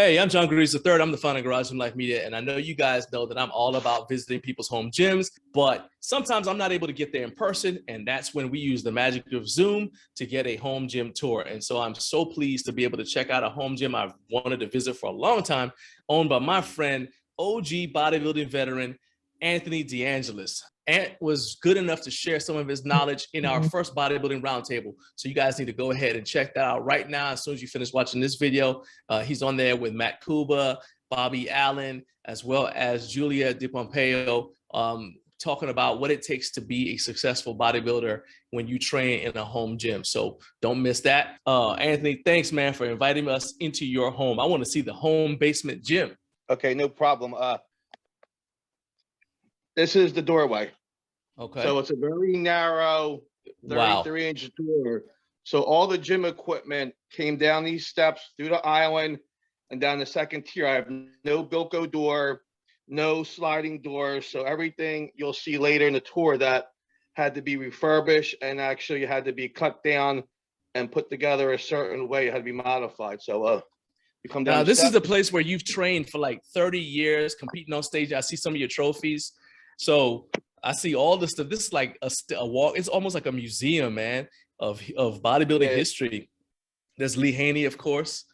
Hey, I'm John Grease III. I'm the founder of Garage Gym Life Media, and I know you guys know that I'm all about visiting people's home gyms, but sometimes I'm not able to get there in person, and that's when we use the magic of Zoom to get a home gym tour. And so I'm so pleased to be able to check out a home gym I've wanted to visit for a long time, owned by my friend, OG bodybuilding veteran, Anthony DeAngelis. Ant was good enough to share some of his knowledge in our first bodybuilding roundtable. So you guys need to go ahead and check that out right now. As soon as you finish watching this video, he's on there with Matt Kuba, Bobby Allen, as well as Julia DiPompeo, talking about what it takes to be a successful bodybuilder when you train in a home gym. So don't miss that. Anthony, thanks, man, for inviting us into your home. I want to see the home basement gym. Okay, no problem. This is the doorway. Okay. So it's a very narrow 33-inch door. So all the gym equipment came down these steps through the island and down the second tier. I have no Bilko door, no sliding doors. So everything you'll see later in the tour that had to be refurbished and actually had to be cut down and put together a certain way. It had to be modified. So you come down. Now, this is the place where you've trained for like 30 years, competing on stage. I see some of your trophies. So I see all this stuff. This is like a walk. It's almost like a museum, man, of bodybuilding history. There's Lee Haney, of course.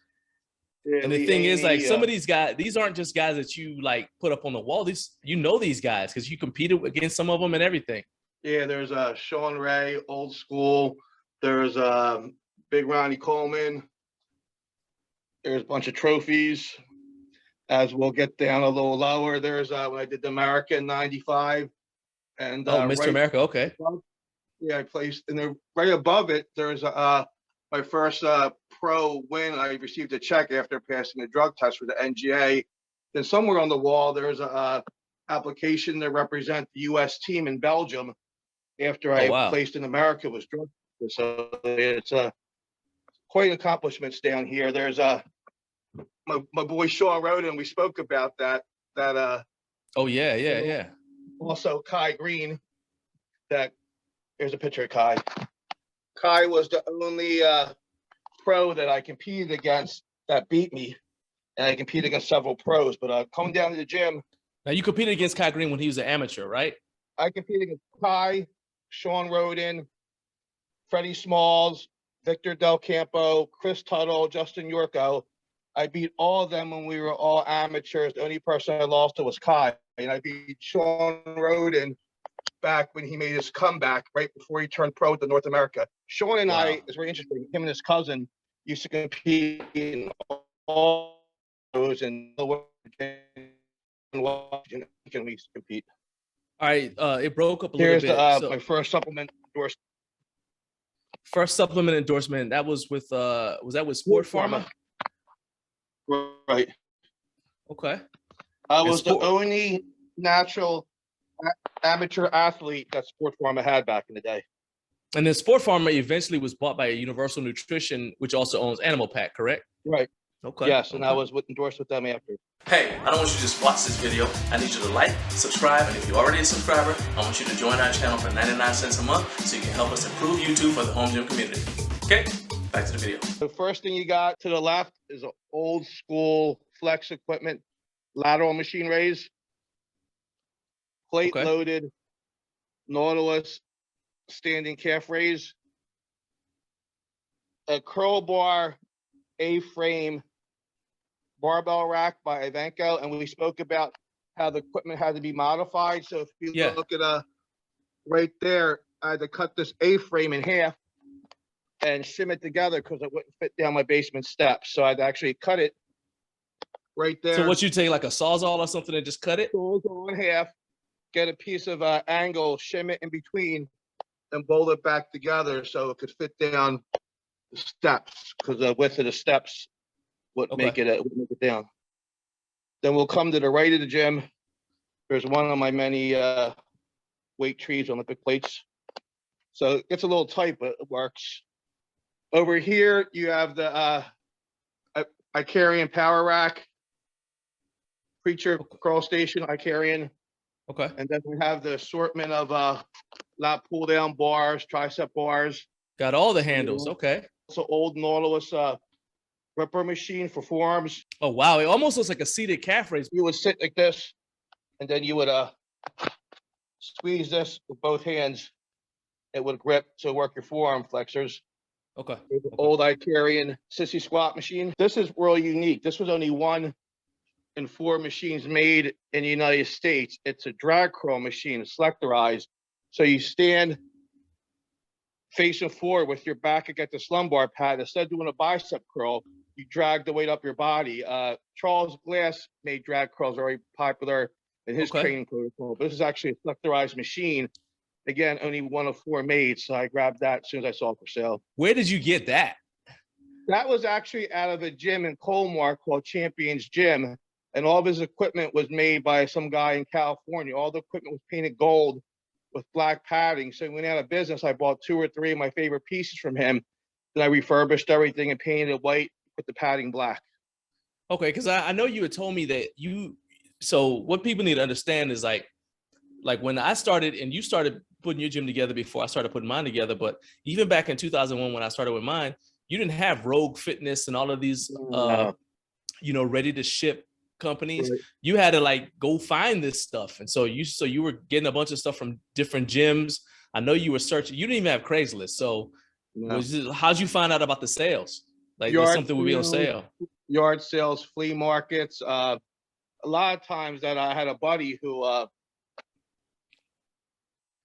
Yeah, and the thing is, like, some of these guys, these aren't just guys that you like put up on the wall. These, you know, these guys because you competed against some of them and everything. Yeah, there's Sean Ray, old school. There's Big Ronnie Coleman. There's a bunch of trophies. As we'll get down a little lower, there's when I did the America in '95, and Mr. right America, okay. Above, yeah, I placed, and then right above it, there's my first pro win. I received a check after passing a drug test for the NGA. Then somewhere on the wall, there's a application to represent the U.S. team in Belgium after I placed in America was drug tested. So it's quite accomplishments down here. There's my boy Sean Roden, we spoke about that. Oh yeah. Also Kai Green. There's a picture of Kai. Kai was the only pro that I competed against that beat me, and I competed against several pros. But coming down to the gym. Now you competed against Kai Green when he was an amateur, right? I competed against Kai, Sean Roden, Freddie Smalls, Victor Del Campo, Chris Tuttle, Justin Yorko. I beat all of them when we were all amateurs. The only person I lost to was Kai. And I beat Sean Roden back when he made his comeback right before he turned pro to North America. Sean and I, it's very interesting, him and his cousin used to compete in all those and we used to compete. All right, it broke up a little bit. Here's my first supplement endorsement. First supplement endorsement, that was with, was that with Sport Pharma? Right. Okay. I was the only natural amateur athlete that Sport Pharma had back in the day. And then Sport Pharma eventually was bought by Universal Nutrition, which also owns Animal Pack, correct? Right. Okay. Yes, and I was endorsed with them after. Hey, I don't want you to just watch this video. I need you to like, subscribe, and if you're already a subscriber, I want you to join our channel for 99 cents a month so you can help us improve YouTube for the home gym community. Okay? Back to the video. The first thing you got to the left is an old school flex equipment, lateral machine raise, plate loaded, Nautilus standing calf raise, a curl bar A-frame barbell rack by Ivanko, and we spoke about how the equipment had to be modified. So if you look at right there, I had to cut this A-frame in half and shim it together because it wouldn't fit down my basement steps. So I'd actually cut it right there. So what you take, like a Sawzall or something and just cut it? Sawzall in half, get a piece of angle, shim it in between, and bolt it back together so it could fit down the steps because the width of the steps would make it down. Then we'll come to the right of the gym. There's one of my many weight trees, Olympic plates. So it gets a little tight, but it works. Over here, you have the Icarian power rack, Preacher crawl station, Icarian. Okay. And then we have the assortment of lat pull down bars, tricep bars. Got all the handles. Okay. Also old Nautilus gripper machine for forearms. Oh, wow. It almost looks like a seated calf raise. You would sit like this, and then you would squeeze this with both hands. It would grip to work your forearm flexors. Okay. Old Italian sissy squat machine. This is really unique. This was only 1 in 4 machines made in the United States. It's a drag curl machine, selectorized. So you stand facing forward with your back against the lumbar pad. Instead of doing a bicep curl, you drag the weight up your body. Charles Glass made drag curls very popular in his training protocol. But this is actually a selectorized machine. Again, only 1 of 4 made, so I grabbed that as soon as I saw it for sale. Where did you get that? That was actually out of a gym in Colmar called Champions Gym, and all of his equipment was made by some guy in California. All the equipment was painted gold with black padding. So when he went out of business, I bought 2 or 3 of my favorite pieces from him. Then I refurbished everything and painted it white with the padding black. Okay, because I know you had told me that so what people need to understand is like when I started and you started putting your gym together before I started putting mine together, but even back in 2001 when I started with mine, you didn't have Rogue Fitness and all of these, ready to ship companies. Right. You had to like go find this stuff. And so you were getting a bunch of stuff from different gyms. I know you were searching, you didn't even have Craigslist. So how'd you find out about the sales? Like there's something would be on sale. Yard sales, flea markets. A lot of times that I had a buddy who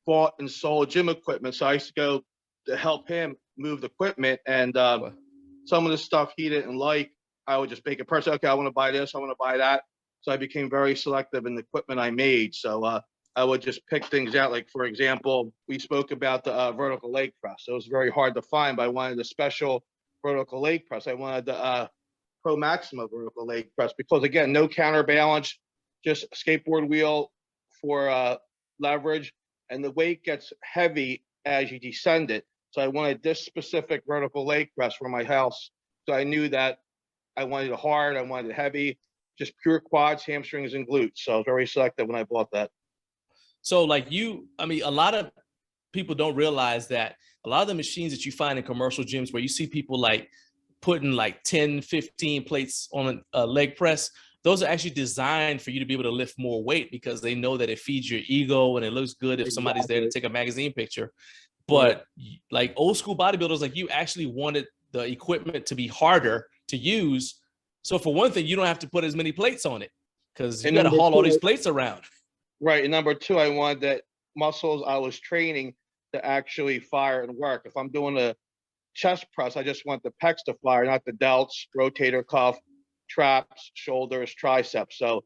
bought and sold gym equipment. So I used to go to help him move the equipment. And some of the stuff he didn't like, I would just make a person, okay, I want to buy this, I want to buy that. So I became very selective in the equipment I made. So I would just pick things out. Like, for example, we spoke about the vertical leg press. So it was very hard to find, but I wanted a special vertical leg press. I wanted the Pro Maxima vertical leg press because, again, no counterbalance, just a skateboard wheel for leverage. And the weight gets heavy as you descend it. So I wanted this specific vertical leg press for my house. So I knew that I wanted it hard, I wanted it heavy, just pure quads, hamstrings, and glutes. So I was very selective when I bought that. So like a lot of people don't realize that a lot of the machines that you find in commercial gyms where you see people like putting like 10, 15 plates on a leg press, those are actually designed for you to be able to lift more weight because they know that it feeds your ego and it looks good if somebody's there to take a magazine picture. But like old school bodybuilders like you actually wanted the equipment to be harder to use. So for one thing, you don't have to put as many plates on it because you got to haul all these plates around. Right. And number 2, I wanted that muscles I was training to actually fire and work. If I'm doing a chest press, I just want the pecs to fire, not the delts, rotator cuff, traps, shoulders, triceps. So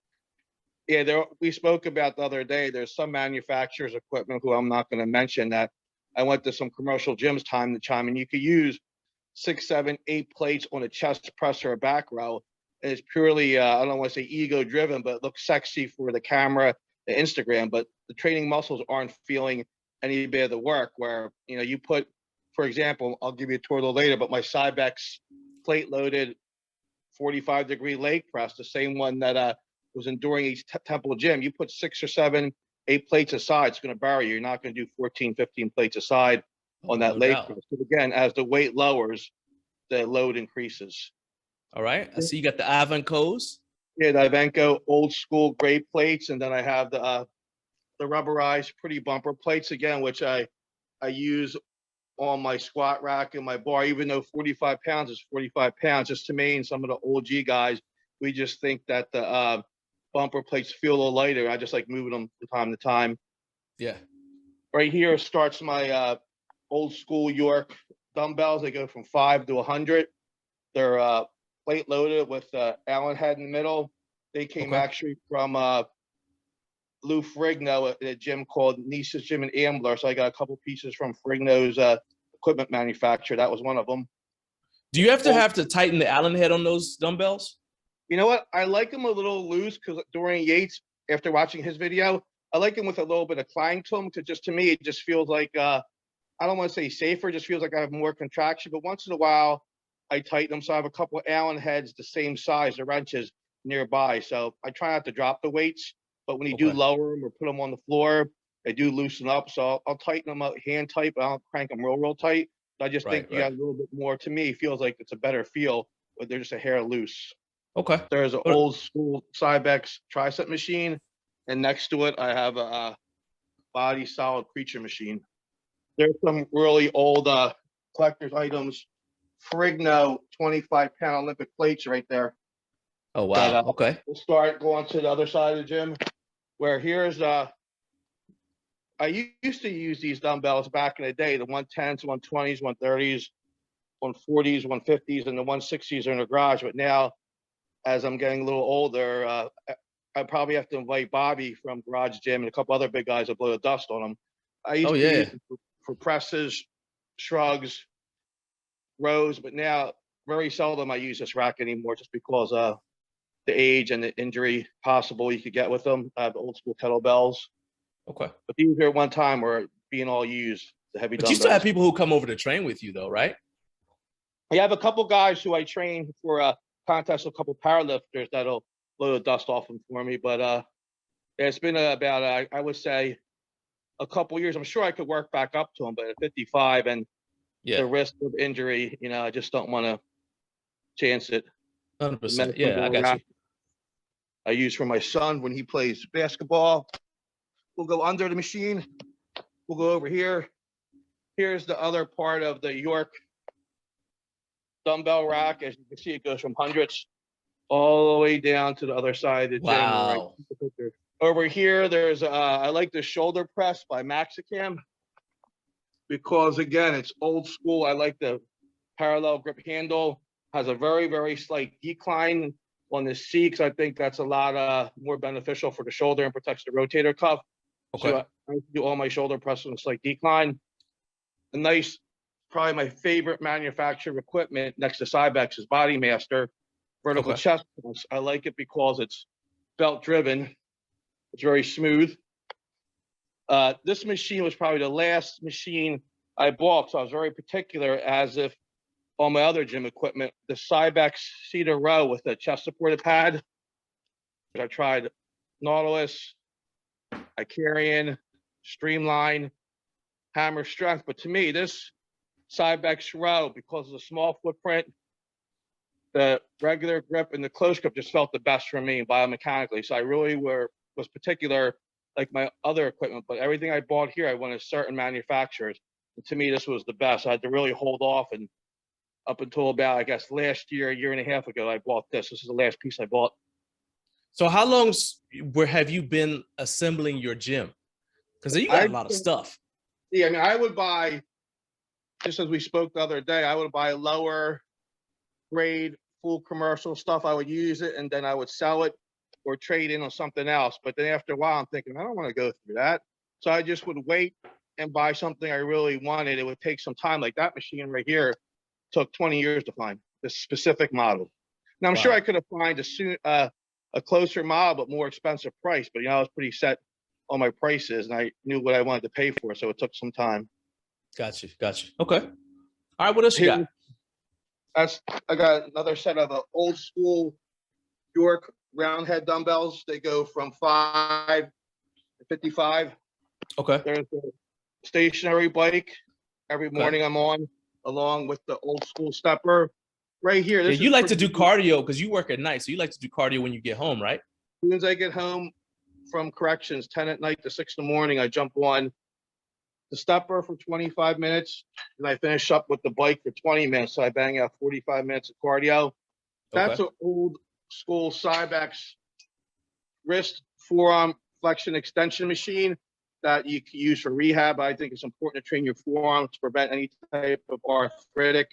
yeah, we spoke about the other day, there's some manufacturers equipment who I'm not going to mention that I went to some commercial gyms time to time, and you could use 6, 7, 8 plates on a chest press or a back row. And it's purely, I don't want to say ego driven, but it looks sexy for the camera, the Instagram, but the training muscles aren't feeling any bit of the work where, you put, for example, I'll give you a tour a little later, but my Cybex plate loaded 45-degree leg press, the same one that was in Dorian Temple Gym, you put 6 or 7, 8 plates aside, it's going to bury you. You're not going to do 14, 15 plates aside on that leg press. But again, as the weight lowers, the load increases. All right. I see you got the Ivancos. Yeah, the Ivanco old school gray plates, and then I have the rubberized pretty bumper plates again, which I use on my squat rack and my bar. Even though 45 pounds is 45 pounds, just to me and some of the OG guys, we just think that the bumper plates feel a little lighter. I just like moving them from time to time. Yeah. Right here starts my old school York dumbbells. They go from 5 to 100. They're plate loaded with Allen head in the middle. They came actually from Lou Frigno at a gym called Nice's Gym in Ambler. So I got a couple pieces from Frigno's equipment manufacturer. That was one of them. Do you have to tighten the Allen head on those dumbbells? You know what? I like them a little loose because Dorian Yates, after watching his video, I like them with a little bit of clang to them because just to me, it just feels like, I don't want to say safer, it just feels like I have more contraction. But once in a while, I tighten them. So I have a couple of Allen heads the same size, the wrenches nearby. So I try not to drop the weights. But when you do lower them or put them on the floor, they do loosen up. So I'll tighten them up hand tight, but I don't crank them real tight. So I just think you got a little bit more. To me, it feels like it's a better feel but they're just a hair loose. Okay. There's an old school Cybex tricep machine, and next to it, I have a body solid creature machine. There's some really old collector's items. Frigno 25-pound Olympic plates right there. Oh, wow. Okay. We'll start going to the other side of the gym, where here's I used to use these dumbbells back in the day, the 110s, 120s, 130s, 140s, 150s, and the 160s are in the garage. But now, as I'm getting a little older, I probably have to invite Bobby from Garage Gym and a couple other big guys to blow the dust on them. I used to use them for presses, shrugs, rows, but now very seldom I use this rack anymore just because the age and the injury possible you could get with them. I have old school kettlebells. Okay. But these are one time were being all used, the heavy dumbbells. You still have people who come over to train with you though, right? I have a couple guys who I train for a contest, a couple powerlifters that'll blow the dust off them for me. But it's been about, I would say, a couple years. I'm sure I could work back up to them, but at 55 and the risk of injury, you know, I just don't want to chance it. 100%. Yeah, I got you. I use for my son when he plays basketball. We'll go under the machine. We'll go over here. Here's the other part of the York dumbbell rack. As you can see, it goes from hundreds all the way down to the other side of the gym. Wow. Right? Over here, there's I like the shoulder press by Maxicam because again, it's old school. I like the parallel grip handle. Has a very, very slight decline on the C because I think that's a lot more beneficial for the shoulder and protects the rotator cuff. Okay. So I do all my shoulder press on a slight decline. A nice, probably my favorite manufacturer equipment next to Cybex is Body Master vertical chest press. I like it because it's belt driven. It's very smooth. This machine was probably the last machine I bought, so I was very particular, as if all my other gym equipment, the Cybex cedar row with the chest supported pad. I tried Nautilus, Icarian, Streamline, Hammer Strength, but to me, this Cybex row, because of the small footprint, the regular grip and the close grip just felt the best for me biomechanically. So I really was particular, like my other equipment, but everything I bought here, I wanted certain manufacturers. And to me, this was the best. I had to really hold off, and up until about, I guess, last year, a year and a half ago, I bought this. This is the last piece I bought. So how long have you been assembling your gym? Because you got a lot of stuff. Yeah, I mean, I would buy, just as we spoke the other day, I would buy lower grade, full commercial stuff. I would use it, and then I would sell it or trade in on something else. But then after a while, I'm thinking, I don't want to go through that. So I just would wait and buy something I really wanted. It would take some time. Like that machine right here took 20 years to find, this specific model. Now, I'm sure I could have found a closer model, but more expensive price. But, you know, I was pretty set on my prices, and I knew what I wanted to pay for, so it took some time. Gotcha. Okay. All right, what else you got? I got another set of old school York round head dumbbells. They go from 5 to 55. Okay. There's a stationary bike. Every morning I'm on, along with the old school stepper. Right here. Yeah, you like to do cardio because you work at night, so you like to do cardio when you get home, right? As soon as I get home from corrections, 10 at night to 6 in the morning, I jump on the stepper for 25 minutes, and I finish up with the bike for 20 minutes. So I bang out 45 minutes of cardio. That's an old school Cybex wrist forearm flexion extension machine that you can use for rehab. I think it's important to train your forearm to prevent any type of arthritic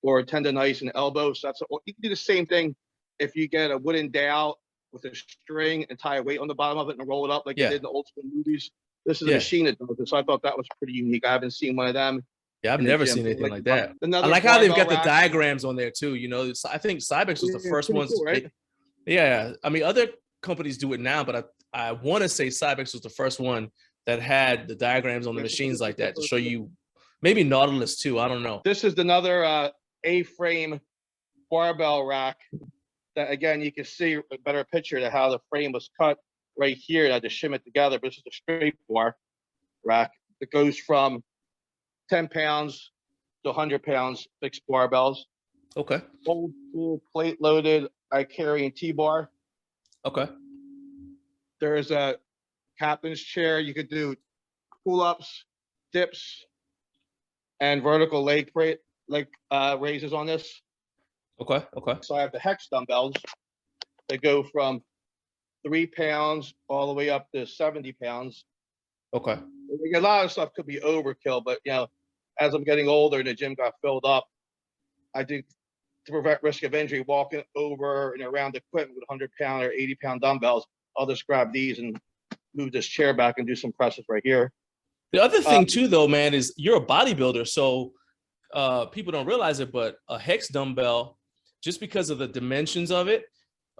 or tendonitis in the elbows. So you can do the same thing if you get a wooden dowel with a string and tie a weight on the bottom of it and roll it up like they did in the old school movies. This is a machine that does it. So I thought that was pretty unique. I haven't seen one of them. Yeah, I've never seen anything like that. I like how they've got the diagrams on there too. You know, I think Cybex was the first ones. Cool, right? Yeah, I mean, other companies do it now, but I want to say Cybex was the first one that had the diagrams on the machines like that to show you. Maybe Nautilus too. I don't know. This is another A-frame barbell rack that, again, you can see a better picture of how the frame was cut right here. I had to shim it together, but this is a straight bar rack that goes from 10 pounds to 100 pounds fixed barbells. Okay. Old school plate loaded Icarian T-bar. Okay. There's a captain's chair. You could do pull-ups, dips, and vertical leg raises on this. Okay. Okay. So I have the hex dumbbells that go from 3 pounds all the way up to 70 pounds. Okay. A lot of stuff could be overkill, but you know, as I'm getting older and the gym got filled up, I think to prevent risk of injury, walking over and around equipment with 100-pound or 80-pound dumbbells, I'll just grab these and move this chair back and do some presses right here. The other thing too, though, man, is you're a bodybuilder, so people don't realize it, but a hex dumbbell, just because of the dimensions of it,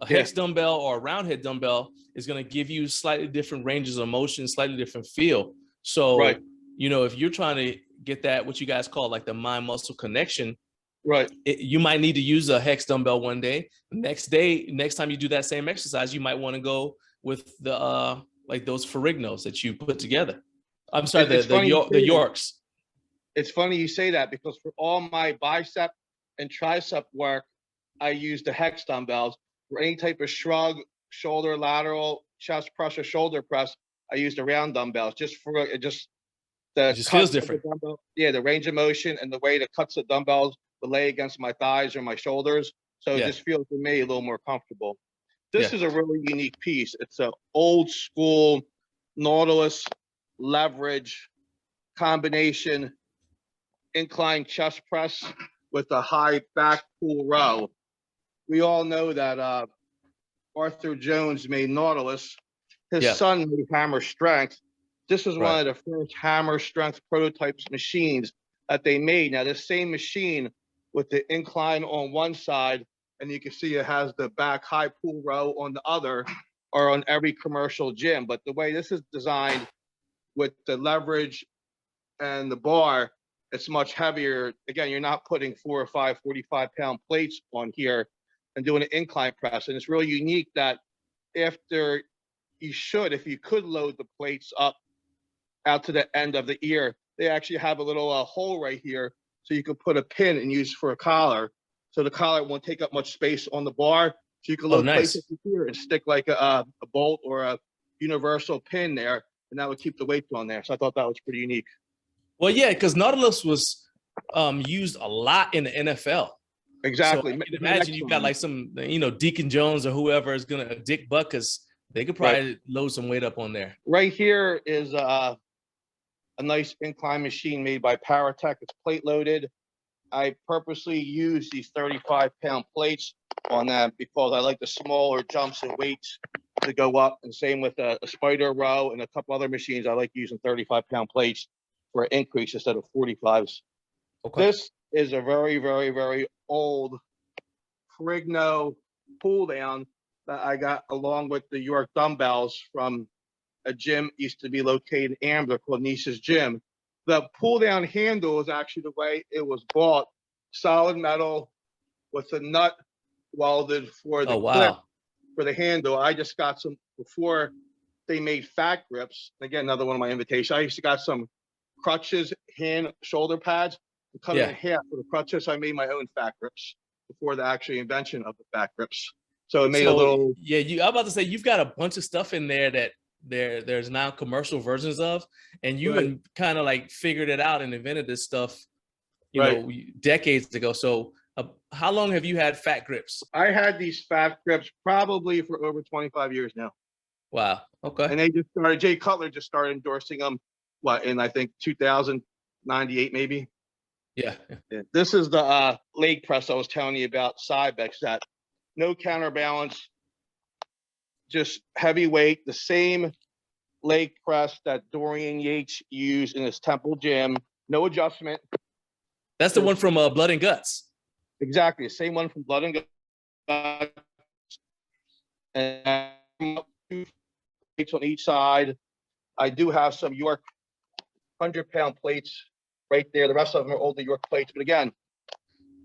a hex dumbbell or a round head dumbbell is going to give you slightly different ranges of motion, slightly different feel. So, you know, if you're trying to get that, what you guys call like the mind muscle connection, you might need to use a hex dumbbell one day. Next time you do that same exercise, you might want to go with the like those Ferrignos that you put together. I'm sorry, the Yorks. It's funny you say that, because for all my bicep and tricep work, I use the hex dumbbells. For any type of shrug, shoulder lateral, chest press, or shoulder press, I use the round dumbbells just the feels different. The range of motion and the way the cuts the dumbbells will lay against my thighs or my shoulders. So it just feels to me a little more comfortable. This is a really unique piece. It's an old school Nautilus leverage combination incline chest press with a high back pull row. We all know that Arthur Jones made Nautilus. His son made Hammer Strength. This was one of the first Hammer Strength prototypes machines that they made. Now, this same machine with the incline on one side, and you can see it has the back high pull row on the other, are on every commercial gym. But the way this is designed with the leverage and the bar, it's much heavier. Again, you're not putting 4 or 5 45-pound plates on here and doing an incline press. And it's really unique that after if you could load the plates up out to the end of the ear, they actually have a little hole right here, so you can put a pin and use for a collar. So the collar won't take up much space on the bar. So you can load plates here and stick like a bolt or a universal pin there, and that would keep the weights on there. So I thought that was pretty unique. Well, yeah, because Nautilus was used a lot in the NFL. Exactly. So I can imagine you've got like some, Deacon Jones or whoever is going to Dick Buck, because they could probably load some weight up on there. Right here is a nice incline machine made by PowerTech. It's plate loaded. I purposely use these 35-pound plates on that because I like the smaller jumps and weights to go up. And same with a spider row and a couple other machines. I like using 35-pound plates for an increase instead of 45s. Okay. This is a very, very, very old Ferrigno pull down that I got along with the York dumbbells from a gym used to be located in Ambler called Nice's Gym. The pull down handle is actually the way it was bought, solid metal with a nut welded for the clip for the handle. I just got some before they made fat grips. Again, another one of my invitations. I used to got some crutches, hand shoulder pads, and cut it in half for the crutches. So I made my own fat grips before the actual invention of the fat grips. So it made a little. Yeah, I'm about to say you've got a bunch of stuff in there that there's now commercial versions of, and you kind of like figured it out and invented this stuff, you know, decades ago. So how long have you had fat grips? I had these fat grips probably for over 25 years now. Wow. Okay. And they just started, Jay Cutler just started endorsing them, in I think 2098 maybe. Yeah. This is the leg press I was telling you about, Cybex, that no counterbalance, just heavy weight, the same leg press that Dorian Yates used in his temple gym, no adjustment. That's the one from Blood and Guts. Exactly, the same one from Blood and Guts. And 2 plates on each side. I do have some York 100-pound plates right there. The rest of them are older York plates. But again,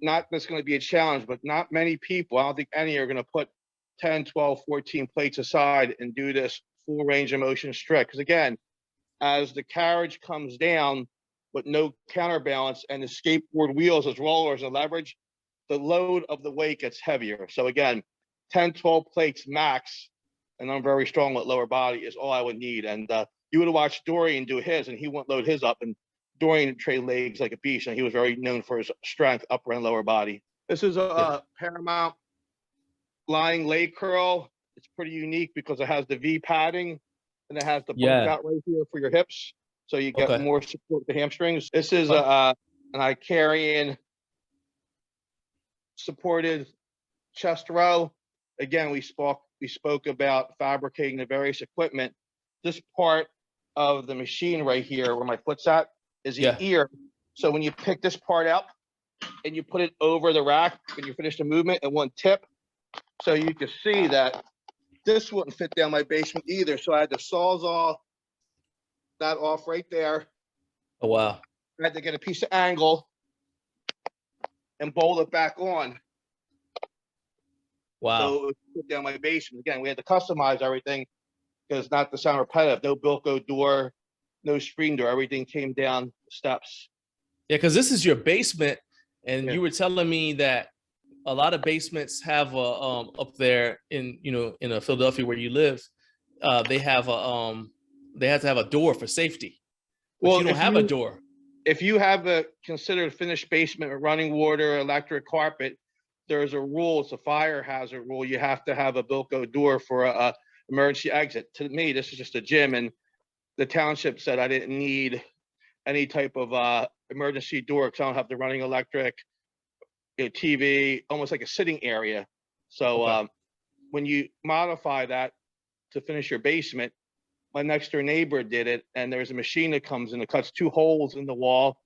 not that's going to be a challenge, but not many people, I don't think any are going to put 10, 12, 14 plates aside and do this full range of motion strict. Because again, as the carriage comes down with no counterbalance and the skateboard wheels as rollers and leverage, the load of the weight gets heavier. So again, 10, 12 plates max, and I'm very strong with lower body is all I would need. And you would have watched Dorian do his, and he wouldn't load his up. And Dorian trained legs like a beast, and he was very known for his strength, upper and lower body. This is a Paramount lying leg curl. It's pretty unique because it has the V padding, and it has the punch out right here for your hips, so you get more support with the hamstrings. This is an Icarian supported chest row. Again, we spoke about fabricating the various equipment. This part of the machine right here, where my foot's at, is the ear. So when you pick this part up and you put it over the rack, when you finish the movement, it won't tip. So you can see that this wouldn't fit down my basement either. So I had to sawzall that off right there. Oh, wow. I had to get a piece of angle and bolt it back on. Wow. So it would fit down my basement. Again, we had to customize everything because not to sound repetitive, no Bilko door, no screen door, everything came down the steps. Yeah, because this is your basement, and you were telling me that a lot of basements have up there in Philadelphia where you live, they have they have to have a door for safety. But well, you don't have a door. If you have a considered finished basement with running water, electric, carpet, there's a rule. It's a fire hazard rule. You have to have a Bilko door for a emergency exit. To me, this is just a gym, and the township said I didn't need any type of emergency door because I don't have the running electric, TV, almost like a sitting area. So when you modify that to finish your basement, my next door neighbor did it, and there's a machine that comes in that cuts 2 holes in the wall,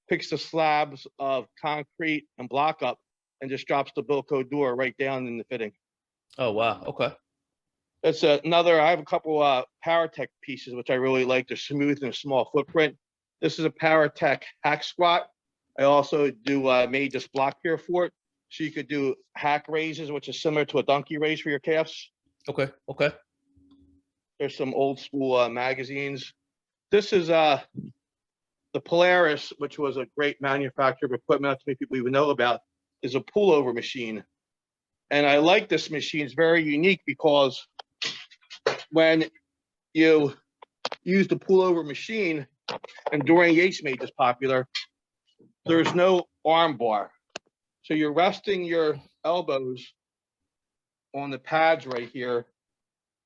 picks the slabs of concrete and block up, and just drops the Bilko door right down in the fitting. Oh, wow. Okay. That's another, I have a couple PowerTech pieces, which I really like. They're smooth and a small footprint. This is a PowerTech hack squat. I also do made this block here for it. So you could do hack raises, which is similar to a donkey raise for your calves. Okay. Okay. There's some old school magazines. This is the Polaris, which was a great manufacturer of equipment not too many people even know about, is a pullover machine. And I like this machine. It's very unique because when you use the pullover machine, and Dorian Yates made this popular, there's no arm bar. So you're resting your elbows on the pads right here,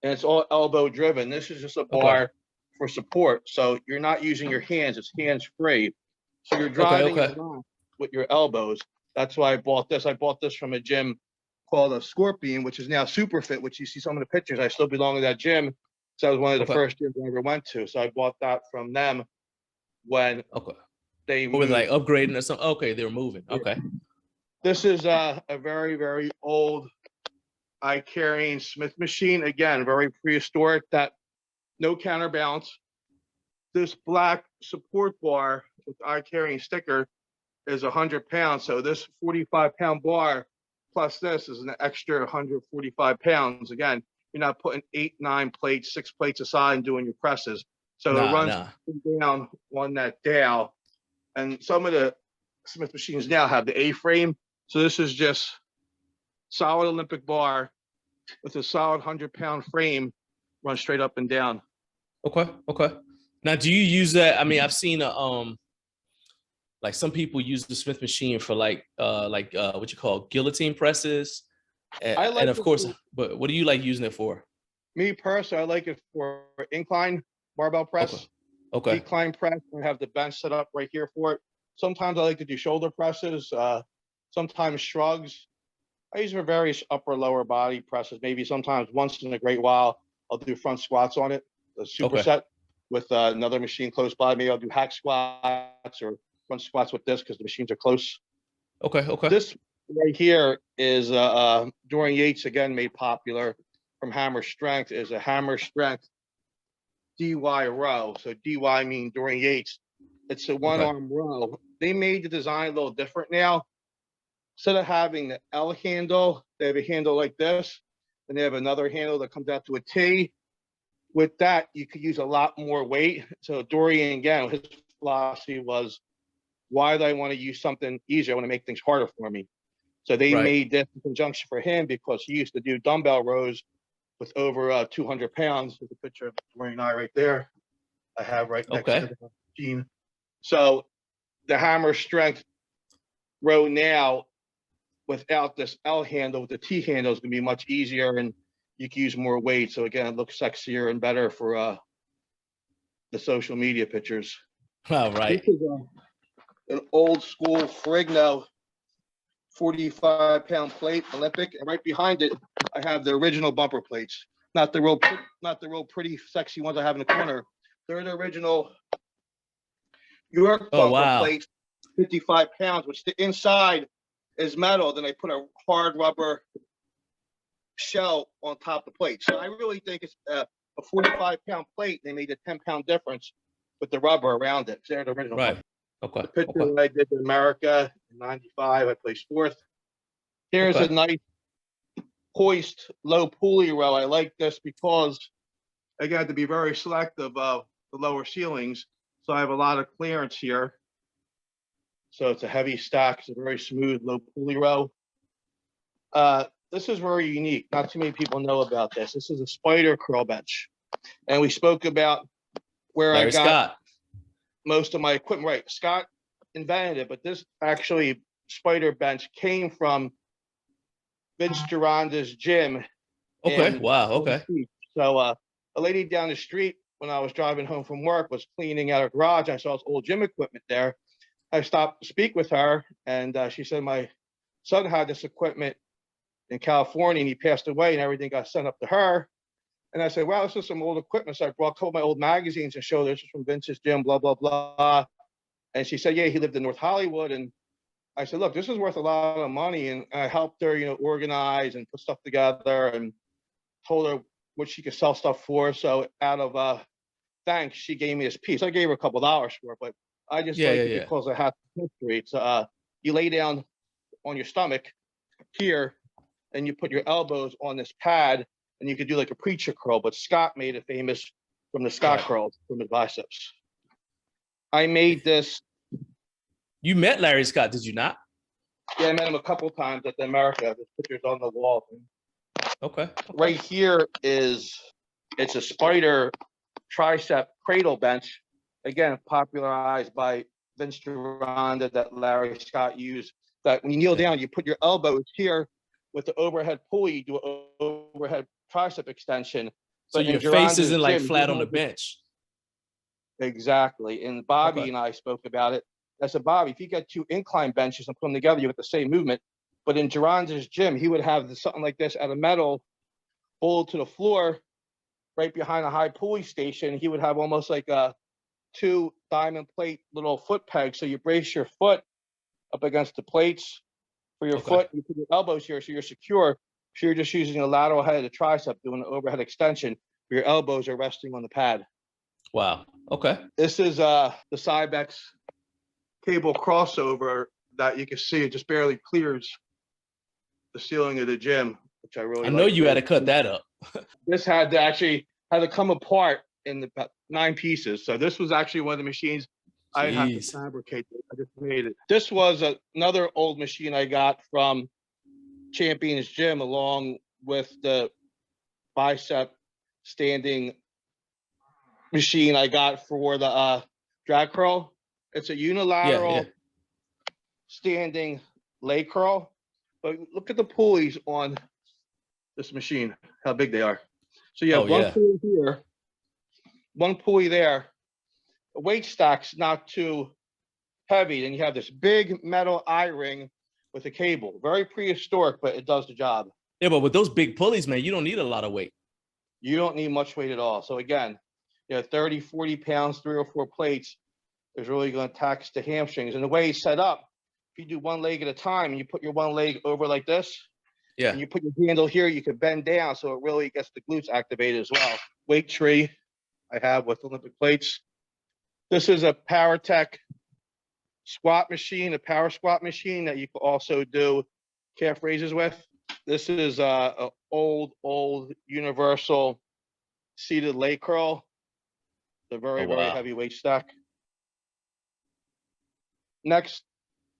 and it's all elbow driven. This is just a bar for support. So you're not using your hands, it's hands free. So you're driving with your elbows. That's why I bought this. I bought this from a gym called a Scorpion, which is now Super Fit, which you see some of the pictures. I still belong to that gym. So that was one of the first gyms I ever went to. So I bought that from them when they were like upgrading or something. Okay, they were moving. Okay. This is a very, very old Icarian Smith machine. Again, very prehistoric, that no counterbalance. This black support bar with Icarian sticker is 100 pounds. So this 45-pound bar plus this is an extra 145 pounds. Again, you're not putting 8, 9 plates, 6 plates aside and doing your presses. So it runs down on that dowel. And some of the Smith machines now have the A-frame. So this is just solid Olympic bar with a solid 100-pound frame, run straight up and down. Okay. Okay. Now, do you use that? I mean, I've seen like some people use the Smith machine for like what you call guillotine presses. And of course, but what do you like using it for? Me personally, I like it for incline barbell press. Okay. Decline press. I have the bench set up right here for it. Sometimes I like to do shoulder presses, sometimes shrugs. I use it for various upper lower body presses. Maybe sometimes once in a great while, I'll do front squats on it, a superset with another machine close by. Maybe I'll do hack squats or front squats with this because the machines are close. Okay. Okay. This right here is Dorian Yates, again made popular from Hammer Strength, is a Hammer Strength DY row. So DY means Dorian Yates. It's a one-arm row. They made the design a little different now. Instead of having the L handle, they have a handle like this, and they have another handle that comes out to a T. With that, you could use a lot more weight. So Dorian, again, his philosophy was, why do I want to use something easier? I want to make things harder for me. So they Right. made this in conjunction for him because he used to do dumbbell rows with over 200 pounds. There's a picture of Dorian and I right there. I have right next to Okay. the machine. So the hammer strength row now without this L handle, with the T handle, is going to be much easier, and you can use more weight. So again, it looks sexier and better for the social media pictures. All right. This is an old school Ferrigno 45-pound plate, Olympic, and right behind it, I have the original bumper plates. Not the real pretty, sexy ones I have in the corner. They're the original York Oh, bumper wow. plates, 55 pounds, which the inside is metal. Then they put a hard rubber shell on top of the plate. So I really think it's a 45-pound plate. They made a 10-pound difference with the rubber around it. They're the original. Right. Okay. The picture Okay. that I did in America in '95, I placed fourth. Here's Okay. a nice hoist low pulley row. I like this because I got to be very selective of the lower ceilings. So I have a lot of clearance here. So it's a heavy stack. It's a very smooth low pulley row. This is very unique. Not too many people know about this. This is a spider curl bench. And we spoke about where Larry I got Scott. most of my equipment. Right. Scott invented it, but this actually spider bench came from Vince Gironda's gym. Okay. Wow. Okay. So a lady down the street, when I was driving home from work, was cleaning out her garage. I saw this old gym equipment there. I stopped to speak with her, and she said my son had this equipment in California, and he passed away, and everything got sent up to her. And I said, wow, this is some old equipment. So I brought a couple of my old magazines and showed this is from Vince's gym, blah, blah, blah. And she said, yeah, he lived in North Hollywood. And I said, look, this is worth a lot of money. And I helped her, organize and put stuff together, and told her what she could sell stuff for. So out of thanks, she gave me this piece. I gave her a couple of dollars for it, but I just like it because I have history. It's you lay down on your stomach here, and you put your elbows on this pad, and you could do like a preacher curl. But Scott made it famous from the Scott curls from his biceps. I made this. You met Larry Scott, did you not? Yeah, I met him a couple of times at the America. There's pictures on the wall. Okay. Right here it's a spider tricep cradle bench, again popularized by Vince Gironda, that Larry Scott used. That when you kneel down, you put your elbows here with the overhead pulley, you do an overhead tricep extension. So your face isn't like flat on the bench. Exactly. And Bobby and I spoke about it. I said, Bobby, if you get two incline benches and put them together, you get the same movement. But in Gironda's gym, he would have something like this out of metal, bolted to the floor, right behind a high pulley station. He would have almost like a 2 diamond plate little foot pegs. So you brace your foot up against the plates for your foot. You put your elbows here so you're secure. So you're just using the lateral head of the tricep, doing an overhead extension. Your elbows are resting on the pad. Wow. Okay. This is the Cybex cable crossover that you can see. It just barely clears the ceiling of the gym, which I really know you had to cut that up. This had to come apart in about 9 pieces. So this was actually one of the machines I had to fabricate. I just made it. This was another old machine I got from Champion's Gym, along with the bicep standing machine I got for the drag curl. It's a unilateral standing leg curl. But look at the pulleys on this machine, how big they are. So you have one pulley here, one pulley there. The weight stack's not too heavy. Then you have this big metal eye ring with a cable. Very prehistoric, but it does the job. Yeah, but with those big pulleys, man, you don't need a lot of weight. You don't need much weight at all. So again, 30, 40 pounds, 3 or 4 plates is really going to tax the hamstrings. And the way it's set up, if you do one leg at a time and you put your one leg over like this, and you put your handle here, you can bend down, so it really gets the glutes activated as well. Weight tree I have with Olympic plates. This is a PowerTech squat machine, a power squat machine that you can also do calf raises with. This is a old universal seated leg curl. It's a very heavy weight stack. Next,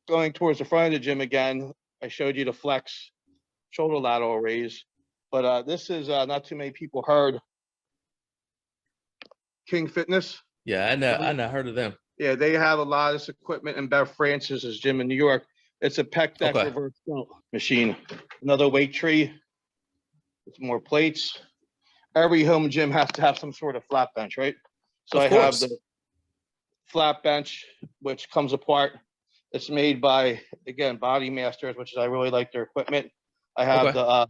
going towards the front of the gym again, I showed you the flex shoulder lateral raise, but this is not too many people heard King Fitness. Yeah, I know, heard of them. Yeah, they have a lot of this equipment in Bev Francis's gym in New York. It's a pec deck Okay. reverse delt machine. Another weight tree with more plates. Every home gym has to have some sort of flat bench, right? So I have the flat bench, which comes apart. It's made by, again, Body Masters, which is, I really like their equipment. I have the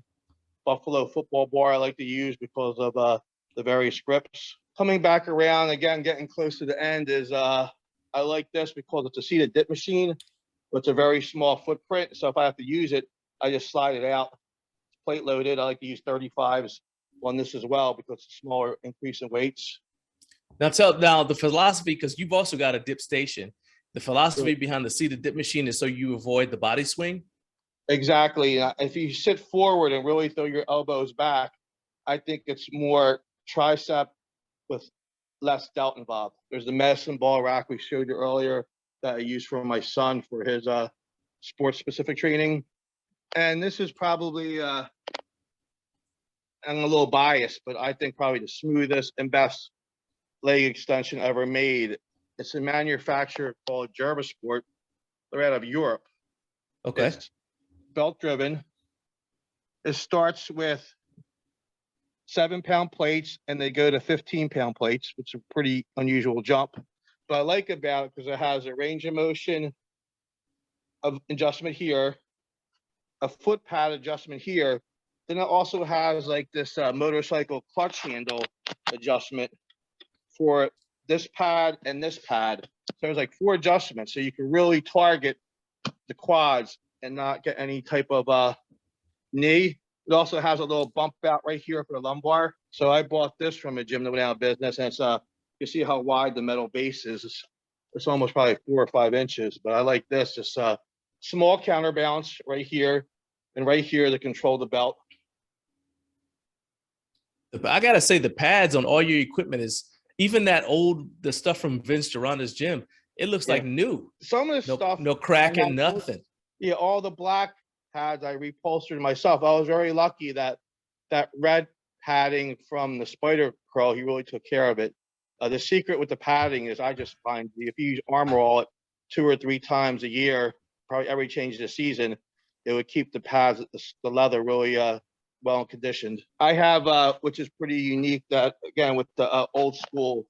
Buffalo football bar I like to use because of the various grips. Coming back around, again, getting close to the end is, I like this because it's a seated dip machine, but it's a very small footprint. So if I have to use it, I just slide it out. It's plate loaded. I like to use 35s on this as well because it's a smaller increase in weights. Now the philosophy, because you've also got a dip station. The philosophy behind the seated dip machine is so you avoid the body swing. Exactly. If you sit forward and really throw your elbows back, I think it's more tricep with less delt involved. There's the medicine ball rack we showed you earlier that I use for my son for his sports specific training. And this is probably, I'm a little biased, but I think probably the smoothest and best leg extension ever made. It's a manufacturer called Gervasport. They're out of Europe. Okay. It's belt driven. It starts with 7-pound plates and they go to 15-pound plates, which is a pretty unusual jump. But I like about it because it has a range of motion of adjustment here, a foot pad adjustment here. Then it also has like this motorcycle clutch handle adjustment for this pad and this pad. So there's like 4 adjustments. So you can really target the quads and not get any type of knee. It also has a little bump out right here for the lumbar. So I bought this from a gym that went out of business, and it's you see how wide the metal base is. It's almost probably 4 or 5 inches, but I like this. Just small counterbalance right here, and right here to control the belt. I gotta say, the pads on all your equipment is even the stuff from Vince Gironda's gym. It looks like new. Some of the stuff, no cracking, nothing. Yeah, all the black pads I reupholstered myself. I was very lucky that that red padding from the Spider Curl, he really took care of it. The secret with the padding is I just find if you use Armor All 2 or 3 times a year, probably every change of the season, it would keep the pads, the leather really well conditioned. I have, which is pretty unique, that again with the old school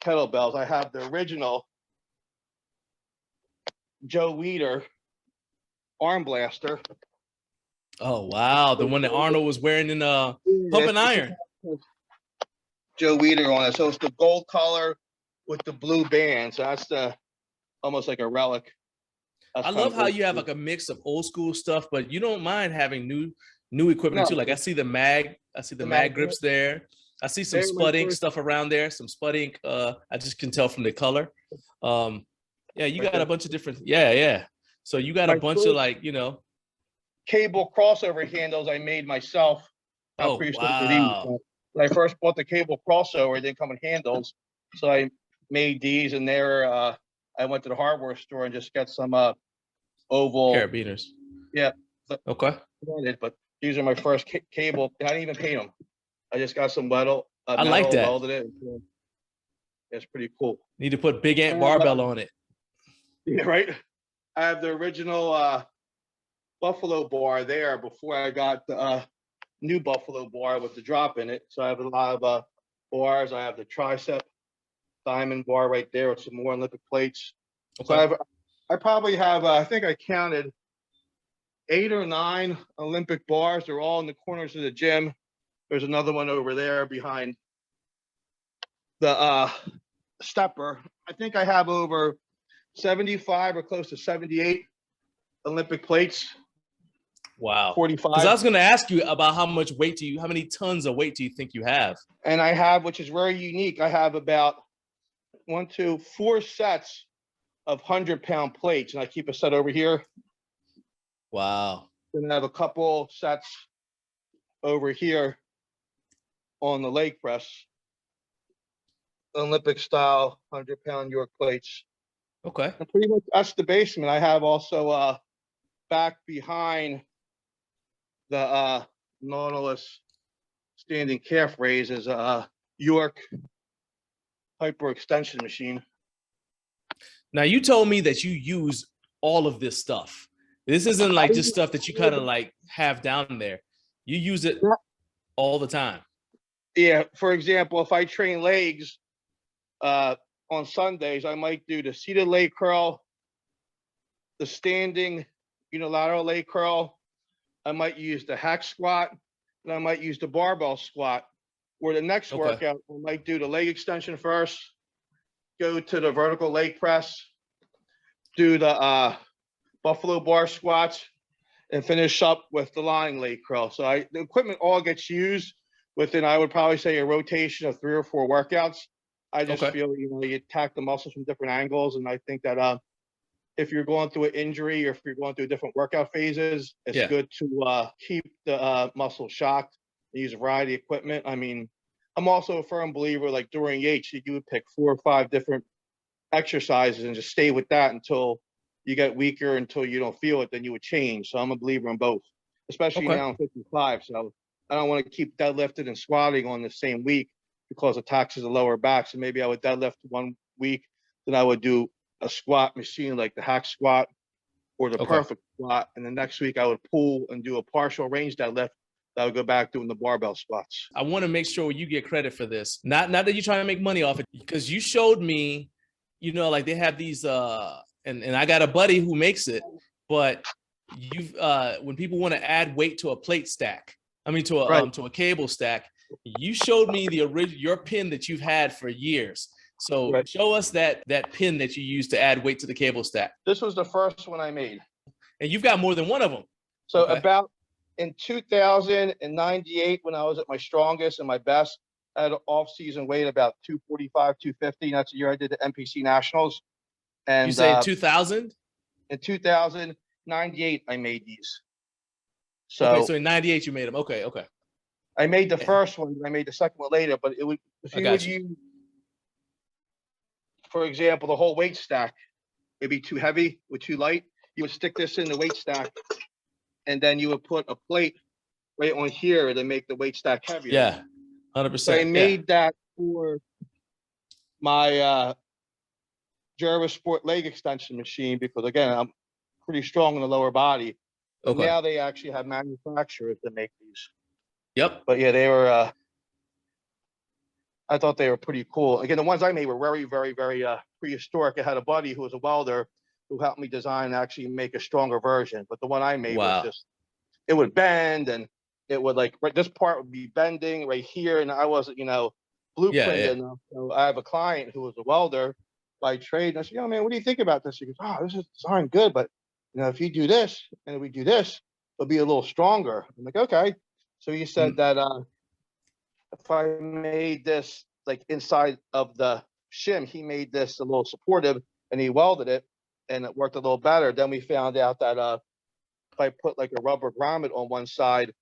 kettlebells, I have the original Joe Weider arm blaster. Oh wow, the one that Arnold was wearing in Pumping Iron. Joe Weider on it. So it's the gold color with the blue band. So that's the almost like a relic. That's I love how you have like a mix of old school stuff, but you don't mind having new equipment too. Like I see the mag grips there. I see some Spud Ink stuff around there. Some Spud Ink. I just can tell from the color. Yeah, you got a bunch of different. Yeah. So you got a bunch of like, cable crossover handles I made myself. Oh wow! When I first bought the cable crossover, it didn't come in handles, so I made these, and I went to the hardware store and just got some oval carabiners. Yeah. Okay. But these are my first cable. I didn't even paint them. I just got some metal. I like that. Welded it. It's pretty cool. Need to put Big Ant barbell on it. Yeah, right. I have the original Buffalo bar there before I got the new Buffalo bar with the drop in it. So I have a lot of bars. I have the Triceps diamond bar right there with some more Olympic plates. Okay. So I probably have, I think I counted 8 or 9 Olympic bars. They're all in the corners of the gym. There's another one over there behind the stepper. I think I have over 75 or close to 78 Olympic plates. Wow. 45. Because I was going to ask you about how many tons of weight do you think you have? And I have, which is very unique, I have about 4 sets of 100-pound plates, and I keep a set over here. Wow. Then I have a couple sets over here on the leg press, Olympic style 100-pound York plates. Okay. And pretty much that's the basement. I have also back behind the Nautilus standing calf raise is a York hyper extension machine. Now you told me that you use all of this stuff. This isn't like just stuff that you kind of like have down there. You use it all the time. Yeah. For example, if I train legs on Sundays, I might do the seated leg curl, the standing unilateral leg curl. I might use the hack squat, and I might use the barbell squat. Or the next workout, I might do the leg extension first, go to the vertical leg press, do the buffalo bar squats, and finish up with the lying leg curl. So the equipment all gets used within, I would probably say, a rotation of 3 or 4 workouts. I just feel, you attack the muscles from different angles. And I think that if you're going through an injury or if you're going through different workout phases, it's good to keep the muscles shocked and use a variety of equipment. I mean, I'm also a firm believer, like Dorian Yates, you would pick 4 or 5 different exercises and just stay with that until you get weaker, until you don't feel it, then you would change. So I'm a believer in both, especially now I'm 55. So I don't want to keep deadlifting and squatting on the same week because it taxes the lower back. So maybe I would deadlift one week, then I would do a squat machine like the hack squat or the perfect squat. And the next week I would pull and do a partial range deadlift. I would go back doing the barbell squats. I want to make sure you get credit for this. Not that you're trying to make money off it, because you showed me, like they have these, and I got a buddy who makes it, but you've, when people want to add weight to a plate stack, to a cable stack, you showed me your pin that you've had for years. So show us that pin that you use to add weight to the cable stack. This was the first one I made. And you've got more than one of them. So about in 2098, when I was at my strongest and my best, I had an off-season weight about 245, 250. That's the year I did the NPC Nationals. And you say 2000? In 2098, I made these. So in 98 you made them. Okay. I made the first one, I made the second one later, but it would, if you would use, for example, the whole weight stack, it'd be too heavy or too light. You would stick this in the weight stack, and then you would put a plate right on here to make the weight stack heavier. Yeah, 100%. So I made that for my Jervis Sport leg extension machine because, again, I'm pretty strong in the lower body. Now they actually have manufacturers that make these. Yep. But yeah, they were, I thought they were pretty cool. Again, the ones I made were very, very, very prehistoric. I had a buddy who was a welder who helped me design and actually make a stronger version. But the one I made was just, it would bend and it would this part would be bending right here. And I wasn't, blueprinted enough. So I have a client who was a welder by trade. And I said, man, what do you think about this? He goes, this is designed good. But, if you do this and if we do this, it'll be a little stronger. I'm like, okay. So he said that if I made this like inside of the shim, he made this a little supportive and he welded it and it worked a little better. Then we found out that if I put like a rubber grommet on one side,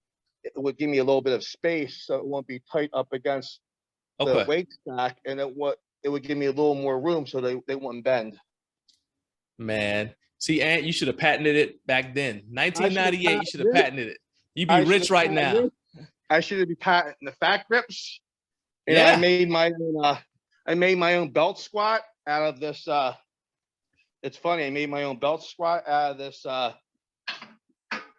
it would give me a little bit of space so it won't be tight up against the weight stack, and it would give me a little more room so they wouldn't bend. Man, see, Ant, you should have patented it back then. 1998, you should have patented it. You'd be rich right now. I should have been patenting the fat grips. I made my own belt squat out of this. It's funny. I made my own belt squat out of this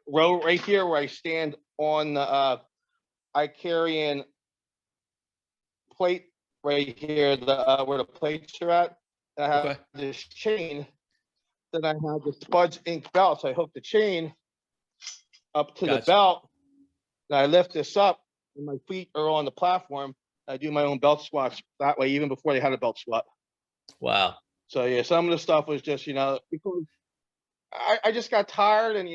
row right here where I stand on the Icarian plate right here, where the plates are at. And I have this chain. Then I have the Spuds Ink belt. So I hook the chain up to the belt. And I lift this up, and my feet are on the platform. I do my own belt squats that way, even before they had a belt squat. Wow. So yeah, some of the stuff was just, because I just got tired, and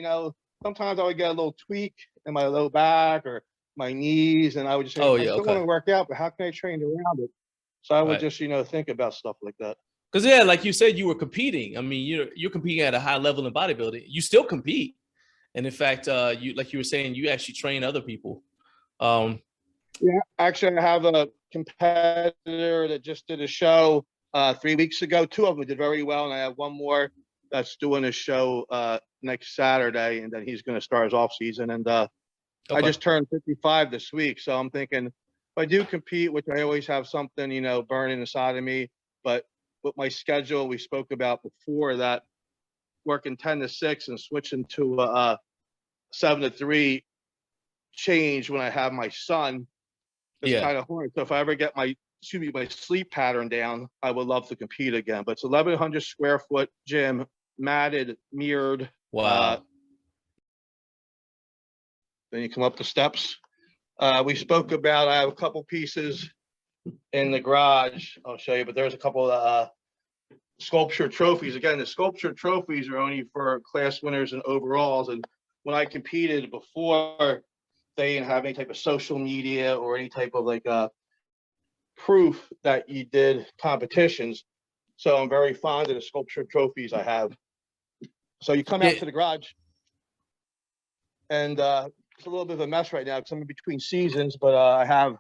sometimes I would get a little tweak in my low back or my knees, and I would just say, I still want to work out, but how can I train around it? So I would just, you think about stuff like that. Because like you said, you were competing. I mean, you're competing at a high level in bodybuilding. You still compete, and in fact, you were saying, you actually train other people. Yeah, actually, I have a competitor that just did a show 3 weeks ago. 2 of them did very well, and I have one more that's doing a show next Saturday, and then he's going to start his off season. And I just turned 55 this week, so I'm thinking if I do compete, which I always have something, you know, burning inside of me, but with my schedule we spoke about before, that working 10 to 6 and switching to 7 to 3 change when I have my son, it's kind of hard. So if I ever get my sleep pattern down, I would love to compete again. But it's 1,100 square foot gym, matted, mirrored. Wow. Then you come up the steps. We spoke about, I have a couple pieces in the garage I'll show you, but there's a couple of sculpture trophies. Again, the sculpture trophies are only for class winners and overalls. And when I competed before, they didn't have any type of social media or any type of like proof that you did competitions. So I'm very fond of the sculpture trophies I have. So you come out to the garage, and it's a little bit of a mess right now because I'm in between seasons, but I have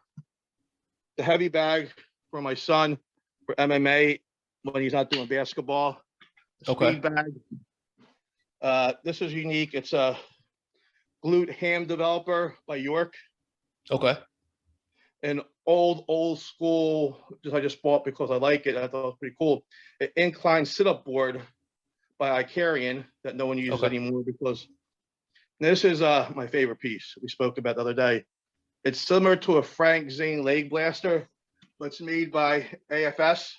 the heavy bag for my son for MMA when he's not doing basketball. Speed bag. This is unique. It's a glute ham developer by York. Okay. An old school, I just bought because I like it. I thought it was pretty cool. An incline sit-up board by Icarian that no one uses anymore, because this is my favorite piece we spoke about the other day. It's similar to a Frank Zane leg blaster, but it's made by AFS.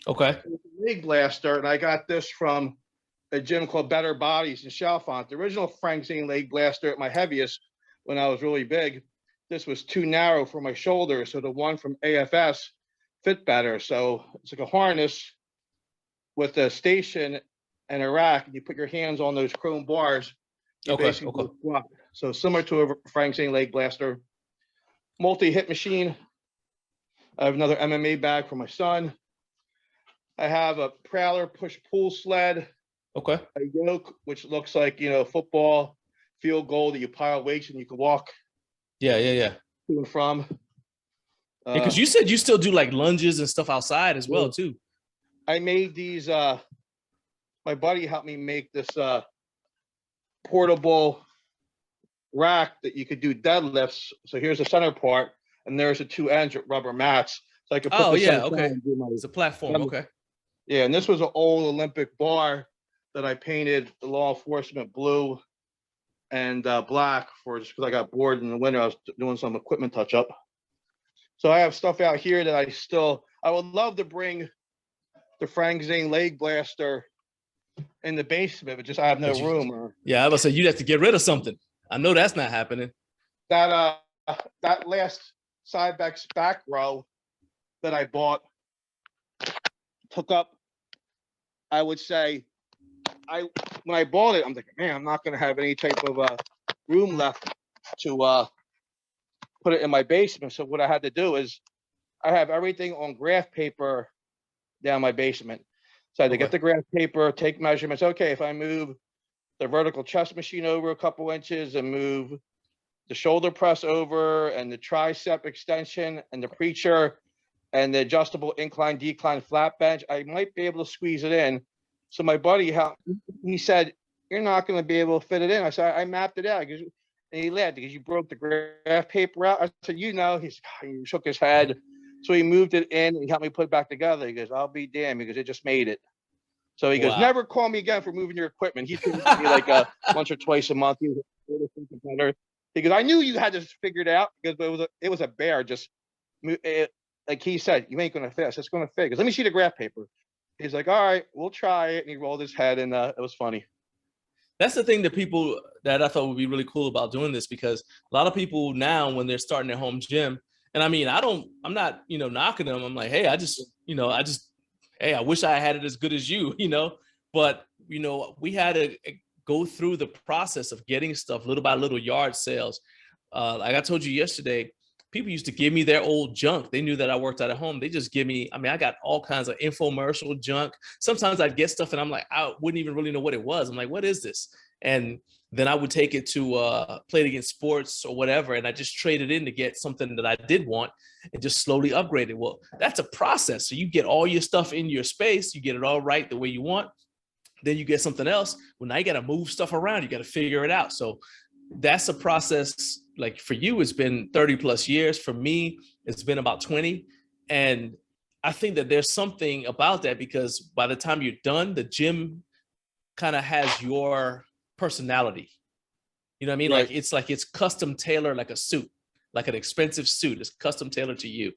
Okay. It's a leg blaster, and I got this from a gym called Better Bodies in Chalfont. The original Frank Zane leg blaster at my heaviest when I was really big, this was too narrow for my shoulder, so the one from AFS fit better. So it's like a harness with a station and a rack, and you put your hands on those chrome bars. Basically squat. So similar to a Frank Zane leg blaster. Multi-hit machine. I have another MMA bag for my son. I have a Prowler push-pull sled. Okay. A yoke, which looks like, you know, football field goal that you pile weights and you can walk. Yeah. To and from. Because you said you still do like lunges and stuff outside as well too. I made these. My buddy helped me make this portable rack that you could do deadlifts. So here's the center part, and there's the two ends with rubber mats. So I could put it's a platform. Okay. Yeah, and this was an old Olympic bar that I painted the law enforcement blue and black for, just because I got bored in the winter. I was doing some equipment touch up. So I have stuff out here that I would love to bring the Frank Zane leg blaster in the basement, but just I have no room. Yeah, I was saying you'd have to get rid of something. I know that's not happening. That last Cybex back row that I bought took up, I would say, when I bought it, I'm thinking, man, I'm not going to have any type of room left to put it in my basement. So what I had to do is I have everything on graph paper down my basement. So I had to get the graph paper, take measurements. Okay, if I move the vertical chest machine over a couple inches and move the shoulder press over and the tricep extension and the preacher and the adjustable incline decline flat bench, I might be able to squeeze it in. So my buddy, he said, you're not going to be able to fit it in. I said, I mapped it out. And he laughed because you broke the graph paper out. I said, you know, he shook his head. So he moved it in and he helped me put it back together. He goes, I'll be damned, because it just made it. So he goes, never call me again for moving your equipment. He's going to be like once or twice a month. He goes, I knew you had to figure it out, because it was a bear. Just like he said, you ain't going to fit. It's going to fit. Because let me see the graph paper. He's like, all right, we'll try it. And he rolled his head, and it was funny. That's the thing that people that I thought would be really cool about doing this, because a lot of people now, when they're starting their home gym, and I mean, I'm not, knocking them. I'm like, hey, hey, I wish I had it as good as you, but, we had to go through the process of getting stuff little by little, yard sales. Like I told you yesterday, people used to give me their old junk. They knew that I worked out at home. They just give me, I got all kinds of infomercial junk. Sometimes I'd get stuff and I'm like, I wouldn't even really know what it was. I'm like, what is this? And then I would take it to Play It Against Sports or whatever, and I just traded in to get something that I did want and just slowly upgrade it. Well, that's a process. So you get all your stuff in your space, you get it all right the way you want. Then you get something else. Well, now you got to move stuff around. You got to figure it out. So that's a process. Like for you, it's been 30 plus years. For me, it's been about 20. And I think that there's something about that, because by the time you're done, the gym kind of has your personality. You know what I mean? Right. Like it's custom tailored, like a suit, like an expensive suit. It's custom tailored to you.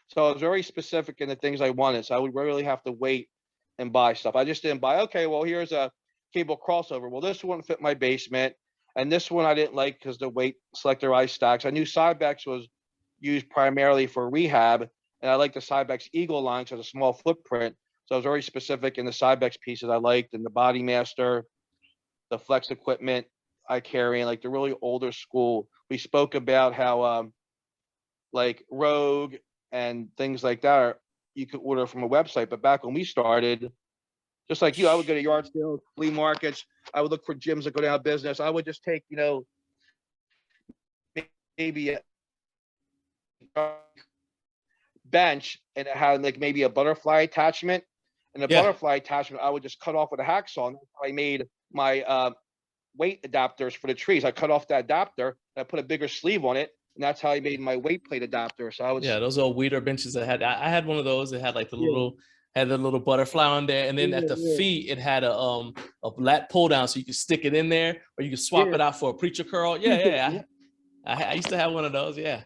So I was very specific in the things I wanted. So I would really have to wait and buy stuff. I just didn't buy, okay, well, here's a cable crossover. Well, this one fit my basement. And this one I didn't like because the weight selector eye stacks. I knew Cybex was used primarily for rehab. And I like the Cybex Eagle line, so it's a small footprint. So I was very specific in the Cybex pieces I liked, and the Body Master, the Flex equipment I carry, and like the really older school. We spoke about how like Rogue and things like that you could order from a website. But back when we started, just like you, I would go to yard sales, flea markets. I would look for gyms that go down business. I would just take, you know, maybe a bench, and it had like maybe a butterfly attachment. And the butterfly attachment, I would just cut off with a hacksaw. And that's how I made my weight adapters for the trees. I cut off that adapter, and I put a bigger sleeve on it. And that's how I made my weight plate adapter. So I was those old weeder benches I had one of those. It had like the little butterfly on there, and then at the feet it had a lat pull down, so you could stick it in there, or you could swap it out for a preacher curl. I used to have one of those. I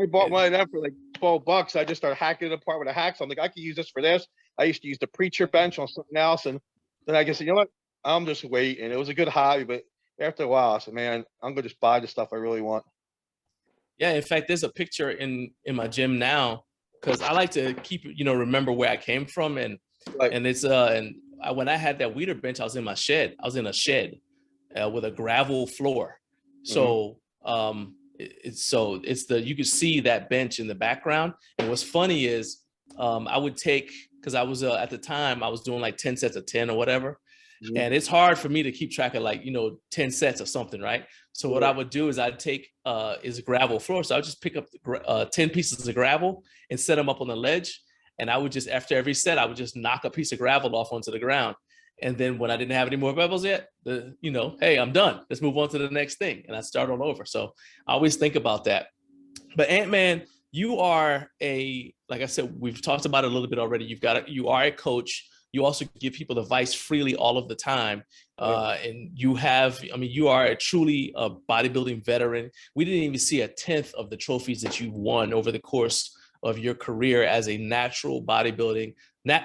bought one of them for like $12. I just started hacking it apart with a hacksaw. I'm like, I could use this for this. I used to use the preacher bench on something else, and then I guess, you know what, I'm just waiting. It was a good hobby, but after a while I said, man, I'm gonna just buy the stuff I really want. Yeah, in fact, there's a picture in my gym now, because I like to keep, remember where I came from. And it's when I had that weeder bench, I was in my shed. I was in a shed with a gravel floor. So you could see that bench in the background. And what's funny is I would take, because I was at the time I was doing like 10 sets of 10 or whatever. And it's hard for me to keep track of 10 sets of something, right? So what I would do is I'd take is a gravel floor. So I would just pick up 10 pieces of gravel and set them up on the ledge. And I would just, after every set, I would just knock a piece of gravel off onto the ground. And then when I didn't have any more pebbles yet, hey, I'm done. Let's move on to the next thing. And I start all over. So I always think about that. But Ant-Man, you are like I said, we've talked about it a little bit already. You are a coach. You also give people advice freely all of the time. And you are a truly bodybuilding veteran. We didn't even see a 10th of the trophies that you've won over the course of your career as a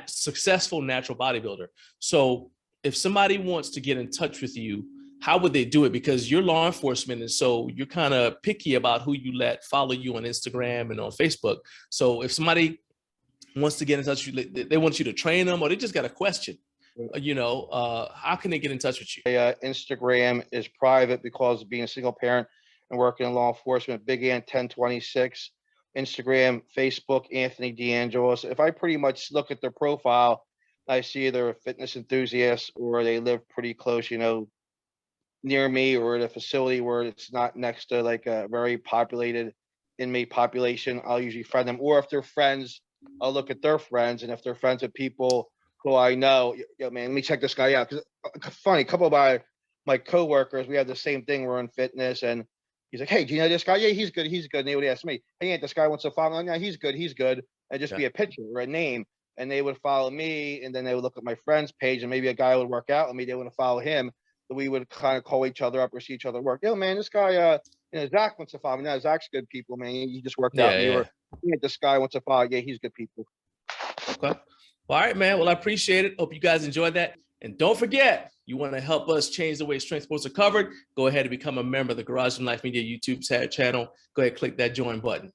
successful natural bodybuilder. So if somebody wants to get in touch with you, how would they do it? Because you're law enforcement, and so you're kind of picky about who you let follow you on Instagram and on Facebook. So if somebody wants to get in touch with you, they want you to train them, or they just got a question, how can they get in touch with you? Instagram is private because of being a single parent and working in law enforcement. Big Ant 1026. Instagram, Facebook, Anthony DeAngelis. If I pretty much look at their profile, I see they're a fitness enthusiast, or they live pretty close, near me, or at a facility where it's not next to like a very populated inmate population. I'll usually friend them. Or if they're friends, I'll look at their friends, and if they're friends with people who I know, man, let me check this guy out. Because funny, a couple of my coworkers, we have the same thing. We're in fitness, and he's like, hey, do you know this guy? Yeah, he's good. And they would ask me, hey, Aunt, this guy wants to follow. Yeah, he's good. And just be a picture or a name, and they would follow me, and then they would look at my friend's page, and maybe a guy would work out with me. They want to follow him. So we would kind of call each other up or see each other work. Man, this guy, Zach wants to follow me. No, Zach's good people, man. He just worked out. Or this guy wants to follow. Yeah, he's good people. Okay. All right, man. Well, I appreciate it. Hope you guys enjoyed that. And don't forget, you want to help us change the way strength sports are covered, go ahead and become a member of the Garage and Life Media YouTube channel. Go ahead and click that join button.